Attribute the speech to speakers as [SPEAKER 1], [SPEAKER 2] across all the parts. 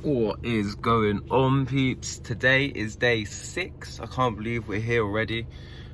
[SPEAKER 1] What is going on, peeps? Today is day 6. I can't believe we're here already.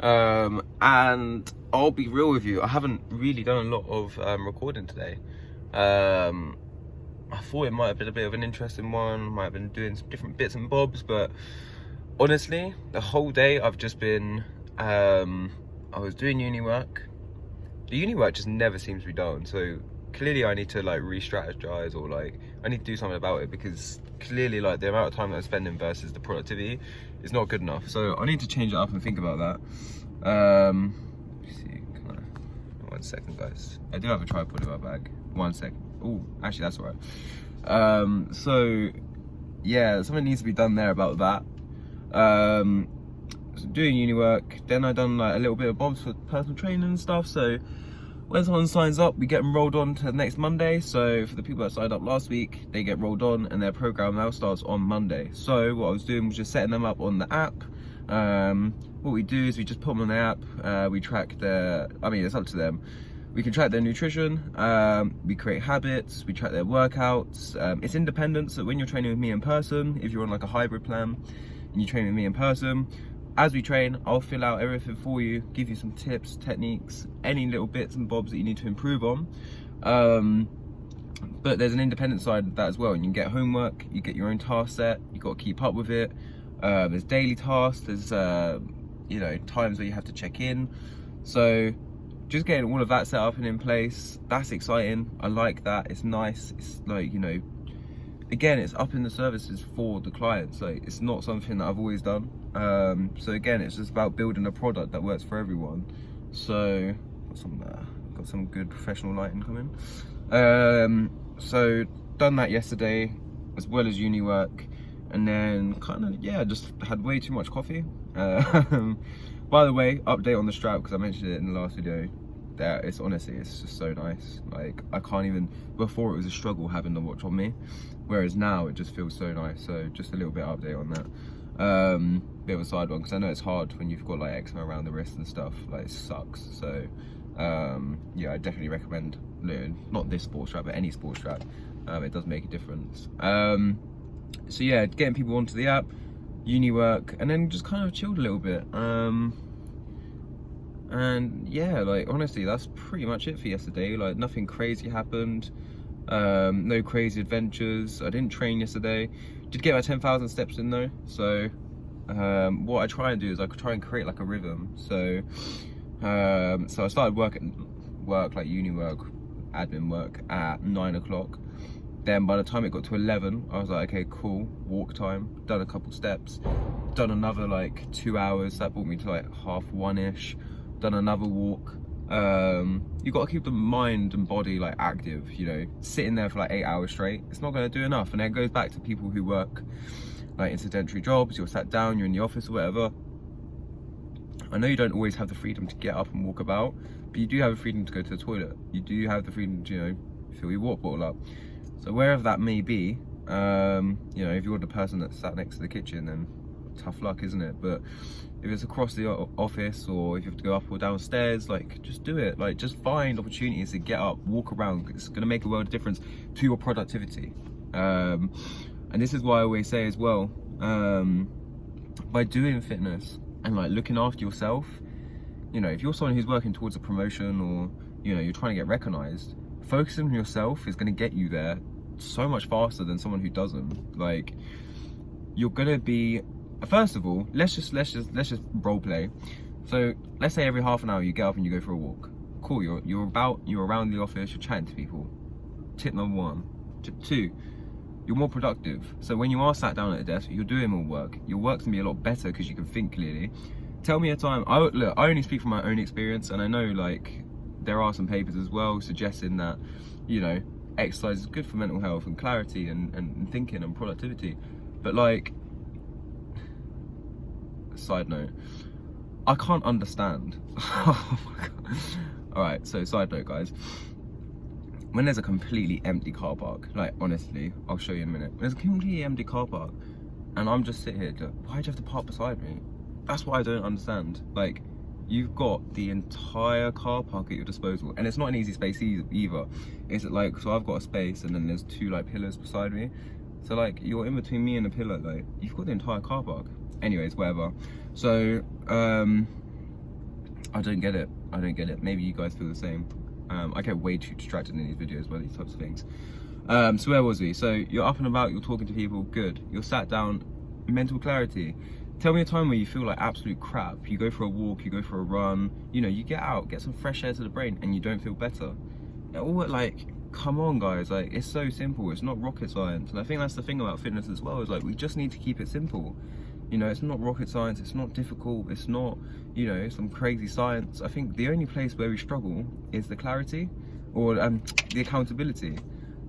[SPEAKER 1] And I'll be real with you, I haven't really done a lot of recording today. I thought it might have been a bit of an interesting one, might have been doing some different bits and bobs, but honestly, the whole day I've just been, I was doing uni work. The uni work just never seems to be done, so clearly I need to like re-strategize, or like I need to do something about it, because clearly like the amount of time that I'm spending versus the productivity is not good enough. So I need to change it up and think about that. Let me see, can I, 1 second guys, I do have a tripod in my bag. 1 second. Oh, actually that's all right. So yeah, something needs to be done there about that. So doing uni work, then I done like a little bit of bobs for personal training and stuff. So when someone signs up, we get them rolled on to next Monday. So for the people that signed up last week, they get rolled on and their program now starts on Monday. So what I was doing was just setting them up on the app. What we do is we just put them on the app, we track their, I mean, it's up to them. We can track their nutrition, we create habits, we track their workouts. It's independent, so when you're training with me in person, if you're on like a hybrid plan and you train with me in person, as we train, I'll fill out everything for you, give you some tips, techniques, any little bits and bobs that you need to improve on. But there's an independent side of that as well. You can get homework, you get your own task set, you got to keep up with it. There's daily tasks, there's you know, times where you have to check in. So just getting all of that set up and in place, that's exciting. I like that, it's nice. It's like, you know, again, it's up in the services for the clients. Like, it's not something that I've always done. So again, it's just about building a product that works for everyone. So got some good professional lighting coming. So done that yesterday, as well as uni work, and then kind of, yeah, just had way too much coffee. By the way, update on the strap, because I mentioned it in the last video. That it's honestly, it's just so nice. Like, I can't even, before it was a struggle having the watch on me, whereas now it just feels so nice. So just a little bit of update on that. Bit of a side one, because I know it's hard when you've got like eczema around the wrist and stuff. Like, it sucks. So yeah, I definitely recommend, not this sports strap, but any sports strap. It does make a difference. So yeah, getting people onto the app, uni work, and then just kind of chilled a little bit. And yeah, like, honestly, that's pretty much it for yesterday. Like, nothing crazy happened, no crazy adventures. I didn't train yesterday. Did get my 10,000 steps in though. So what I try and do is I try and create like a rhythm. So so I started work like uni work, admin work at 9 o'clock. Then by the time it got to 11, I was like, okay, cool, walk time. Done a couple steps, done another like 2 hours. That brought me to like 1:30ish. Done another walk. You got to keep the mind and body like active, you know. Sitting there for like 8 hours straight, it's not going to do enough. And then it goes back to people who work like in sedentary jobs. You're sat down, you're in the office or whatever. I know you don't always have the freedom to get up and walk about, but you do have the freedom to go to the toilet. You do have the freedom to, you know, fill your water bottle up. So wherever that may be, you know, if you're the person that's sat next to the kitchen, then tough luck, isn't it? But if it's across the office, or if you have to go up or downstairs, like, just do it. Like, just find opportunities to get up, walk around. It's going to make a world of difference to your productivity. And this is why I always say as well, by doing fitness and like looking after yourself, you know, if you're someone who's working towards a promotion, or, you know, you're trying to get recognized, focusing on yourself is going to get you there so much faster than someone who doesn't. Like, you're going to be, first of all, let's just role play. So let's say every half an hour you get up and you go for a walk. Cool, you're around the office, you're chatting to people. Tip number 1. Tip 2, you're more productive. So when you are sat down at a desk, you're doing more work. Your work's gonna be a lot better because you can think clearly. Tell me a time. Look, I only speak from my own experience, and I know like there are some papers as well suggesting that, you know, exercise is good for mental health and clarity and thinking and productivity. But like, side note, I can't understand. Oh my god. Alright, so side note guys, when there's a completely empty car park, like, honestly, I'll show you in a minute. When there's a completely empty car park and I'm just sitting here, why'd you have to park beside me? That's what I don't understand. Like, you've got the entire car park at your disposal, and it's not an easy space either. It's like, so I've got a space and then there's 2 like pillars beside me. So like, you're in between me and the pillar, like, you've got the entire car park. Anyways, whatever. So, I don't get it. I don't get it. Maybe you guys feel the same. I get way too distracted in these videos by these types of things. So where was we? So you're up and about, you're talking to people, good. You're sat down, mental clarity. Tell me a time where you feel like absolute crap. You go for a walk, you go for a run, you know, you get out, get some fresh air to the brain, and you don't feel better. All like, come on guys, like, it's so simple. It's not rocket science. And I think that's the thing about fitness as well, is like, we just need to keep it simple. You know, it's not rocket science, it's not difficult, it's not, you know, some crazy science. I think the only place where we struggle is the clarity, or the accountability.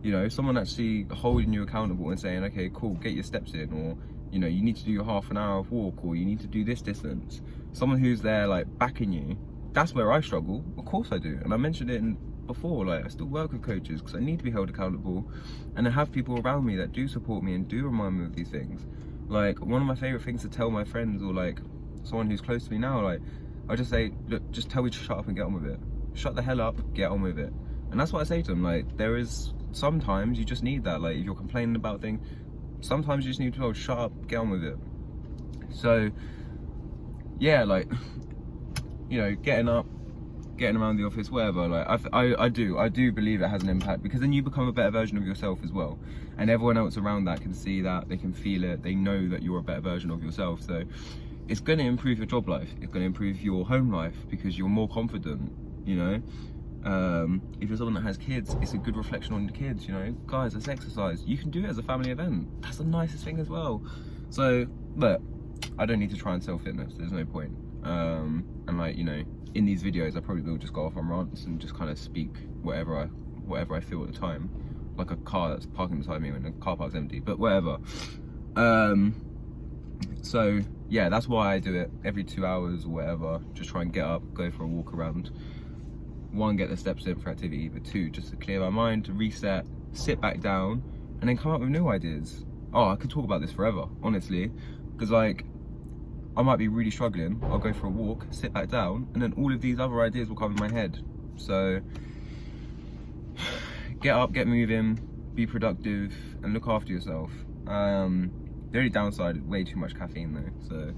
[SPEAKER 1] You know, someone actually holding you accountable and saying, okay, cool, get your steps in, or, you know, you need to do your half an hour of walk, or you need to do this distance. Someone who's there, like, backing you. That's where I struggle. Of course I do. And I mentioned it before, like, I still work with coaches because I need to be held accountable, and I have people around me that do support me and do remind me of these things. Like, one of my favorite things to tell my friends, or like someone who's close to me now, like, I just say, look, just tell me to shut up and get on with it. Shut the hell up, get on with it. And that's what I say to them. Like, there is sometimes you just need that. Like, if you're complaining about things, sometimes you just need to tell, shut up, get on with it. So yeah, like, you know, getting up, getting around the office, whatever, like, I do believe it has an impact, because then you become a better version of yourself as well, and everyone else around that can see that, they can feel it, they know that you're a better version of yourself. So it's going to improve your job life, it's going to improve your home life, because you're more confident, you know. If you're someone that has kids, it's a good reflection on the kids, you know. Guys, let's exercise. You can do it as a family event. That's the nicest thing as well. So look, I don't need to try and sell fitness, there's no point. And like, you know, in these videos I probably will just go off on rants and just kind of speak whatever I feel at the time, like a car that's parking beside me when the car park's empty, but whatever. So yeah, that's why I do it every 2 hours or whatever. Just try and get up, go for a walk around. One, get the steps in for activity, but two, just to clear my mind, to reset, sit back down, and then come up with new ideas. Oh, I could talk about this forever, honestly, because like, I might be really struggling, I'll go for a walk, sit back down, and then all of these other ideas will come in my head. So get up, get moving, be productive, and look after yourself. The only downside is way too much caffeine though, so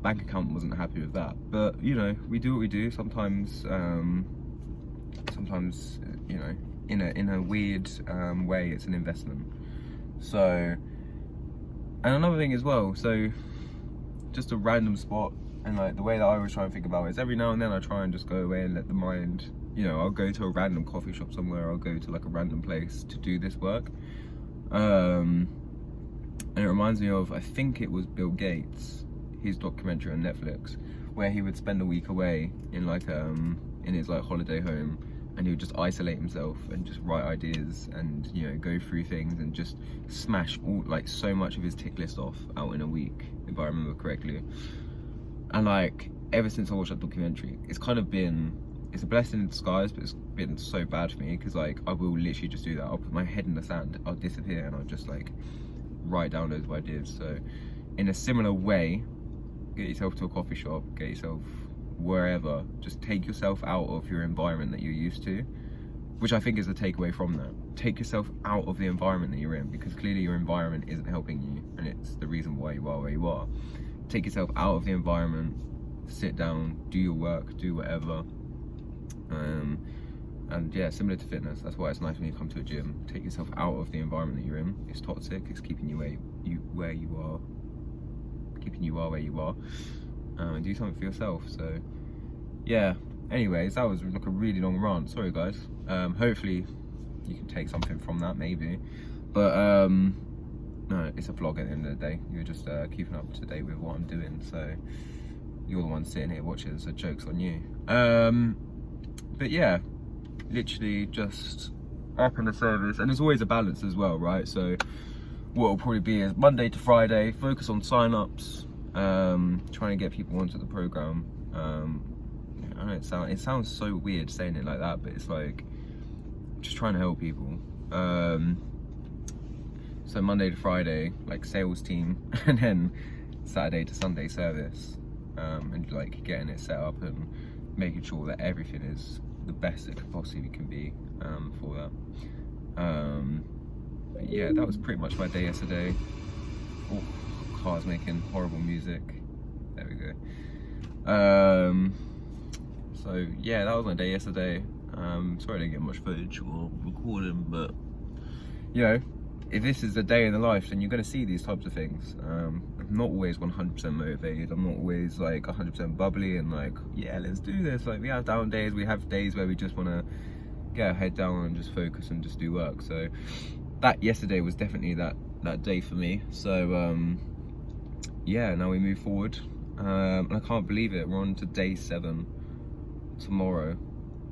[SPEAKER 1] bank account wasn't happy with that. But you know, we do what we do. Sometimes you know, in a weird way, it's an investment. So, and another thing as well, so just a random spot, and like the way that I always try and think about it is every now and then I try and just go away and let the mind, you know, I'll go to a random coffee shop somewhere, I'll go to like a random place to do this work. And it reminds me of, I think it was Bill Gates, his documentary on Netflix, where he would spend a week away in like in his like holiday home, and he would just isolate himself and just write ideas and, you know, go through things and just smash all, like, so much of his tick list off out in a week, if I remember correctly. And like, ever since I watched that documentary, it's kind of been, it's a blessing in disguise, but it's been so bad for me, because like, I will literally just do that. I'll put my head in the sand, I'll disappear, and I'll just like write down those ideas. So in a similar way, get yourself to a coffee shop, get yourself wherever, just take yourself out of your environment that you're used to, which I think is the takeaway from that. Take yourself out of the environment that you're in, because clearly your environment isn't helping you, and it's the reason why you are where you are. Take yourself out of the environment, sit down, do your work, do whatever. And yeah, similar to fitness, that's why it's nice when you come to a gym. Take yourself out of the environment that you're in. It's toxic, it's keeping you where you are, keeping you where you are. And do something for yourself. So yeah, anyways, that was like a really long rant, sorry guys. Hopefully you can take something from that, maybe, but no, it's a vlog at the end of the day. You're just keeping up to date with what I'm doing, so you're the one sitting here watching, so joke's on you. But yeah, literally just up in the service, and there's always a balance as well, right? So what it'll probably be is Monday to Friday, focus on sign-ups, trying to get people onto the program. I know it sounds so weird saying it like that, but it's like just trying to help people. So Monday to Friday, like sales team, and then Saturday to Sunday service, and like getting it set up and making sure that everything is the best it could possibly can be for that. But yeah, that was pretty much my day yesterday. Oh, cars making horrible music. There we go. So yeah, that was my day yesterday. Sorry I didn't get much footage or recording, but you know, if this is a day in the life, then you're going to see these types of things. I'm not always 100% motivated. I'm not always like 100% bubbly and like, yeah, let's do this. Like, we have down days. We have days where we just want to get our head down and just focus and just do work. So that yesterday was definitely that day for me. So yeah, now we move forward. And I can't believe it. We're on to day 7 tomorrow,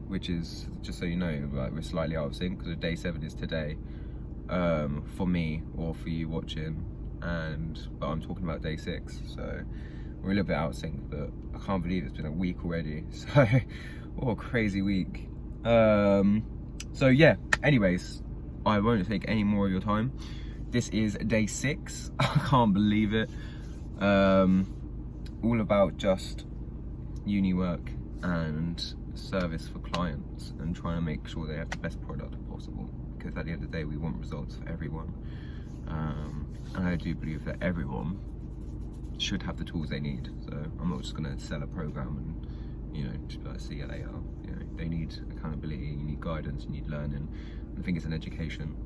[SPEAKER 1] which is, just so you know, like, we're slightly out of sync because day 7 is today. For me or for you watching, but I'm talking about day 6, so we're a little bit out of sync, but I can't believe it's been a week already. So what a crazy week. So yeah, anyways, I won't take any more of your time. This is day 6. I can't believe it. All about just uni work and service for clients and trying to make sure they have the best product possible, because at the end of the day we want results for everyone, and I do believe that everyone should have the tools they need. So I'm not just going to sell a program and, you know, just be like, see you later. You know, they need accountability, you need guidance, you need learning. I think it's an education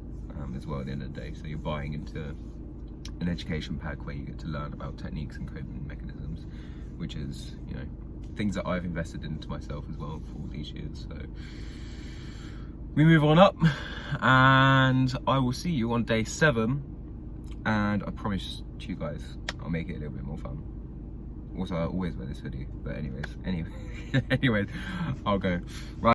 [SPEAKER 1] as well at the end of the day. So you're buying into an education pack where you get to learn about techniques and coping mechanisms, which is, you know, things that I've invested into myself as well for all these years. So we move on up, and I will see you on day 7, and I promise to you guys I'll make it a little bit more fun. Also, I always wear this hoodie, but anyways, I'll go. Right.